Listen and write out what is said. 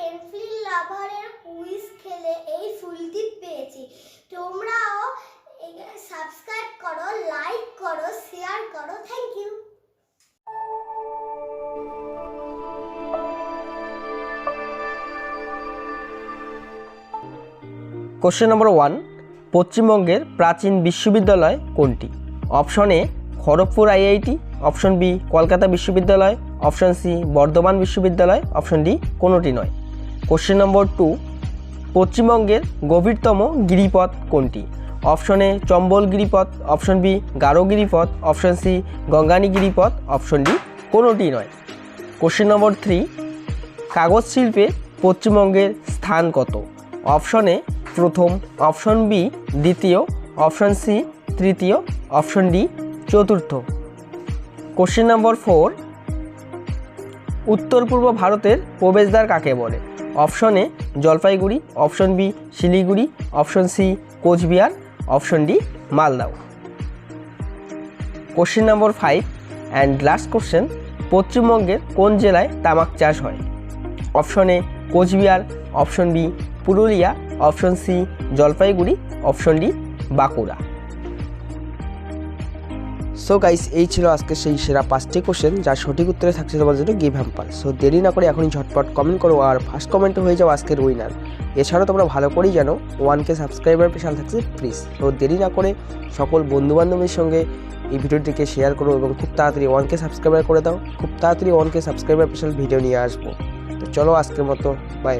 Enfield লাভারের quiz খেলে এই ফুলটি পেয়েছি। তোমরাও সাবস্ক্রাইব করো, লাইক করো, শেয়ার করো। Thank you. কোশ্চেন নম্বর 1, পশ্চিমবঙ্গের প্রাচীন বিশ্ববিদ্যালয় কোনটি? Option A Kharagpur IIT, option B Kolkata বিশ্ববিদ্যালয়, অপশন সি বর্ধমান বিশ্ববিদ্যালয়, অপশন ডি কোনোটি নয়। কোশ্চেন নম্বর 2, পশ্চিমবঙ্গের গভীরতম গিরিপথ কোনটি? অপশন এ চম্বল গিরিপথ, অপশন বি গারো গিরিপথ, অপশন সি গঙ্গানী গিরিপথ, অপশন ডি কোনোটি নয়। কোশ্চেন নম্বর 3, কাগজ শিল্পে পশ্চিমবঙ্গের স্থান কত? অপশন এ প্রথম, অপশন বি দ্বিতীয়, অপশন সি তৃতীয়, অপশন ডি চতুর্থ। কোশ্চেন নম্বর 4, উত্তর পূর্ব ভারতের প্রবেশদ্বার কাকে বলে? Option A Jalpaiguri, option B Siliguri, option C Cooch Behar, option D Malda. Question number 5 and last question, পশ্চিমবঙ্গের কোন জেলায় তামাক চাষ হয়? Option A Cooch Behar, option B Purulia, option C Jalpaiguri, option D Bankura. So guys, এই ছিল আজকে সেই সেরা 5টি কোশ্চেন, যার সঠিক উত্তরে থাকছে তোমার জন্য গিভ হ্যাম্পার। সো দেরি না করে এখনই ঝটপট কমেন্ট করো আর ফার্স্ট কমেন্টে হয়ে যাও আজকের উইনার। এছাড়াও তোমরা ভালো করেই জানো 1K সাবস্ক্রাইবার স্পেশাল থাকছে প্লিজ। তো দেরি না করে সকল বন্ধুবান্ধবের সঙ্গে এই ভিডিওটিকে শেয়ার করো এবং খুব তাড়াতাড়ি 1K সাবস্ক্রাইবার করে দাও। খুব তাড়াতাড়ি 1K সাবস্ক্রাইবার স্পেশাল ভিডিও নিয়ে আসবো। তো চলো আজকের মতো বাই।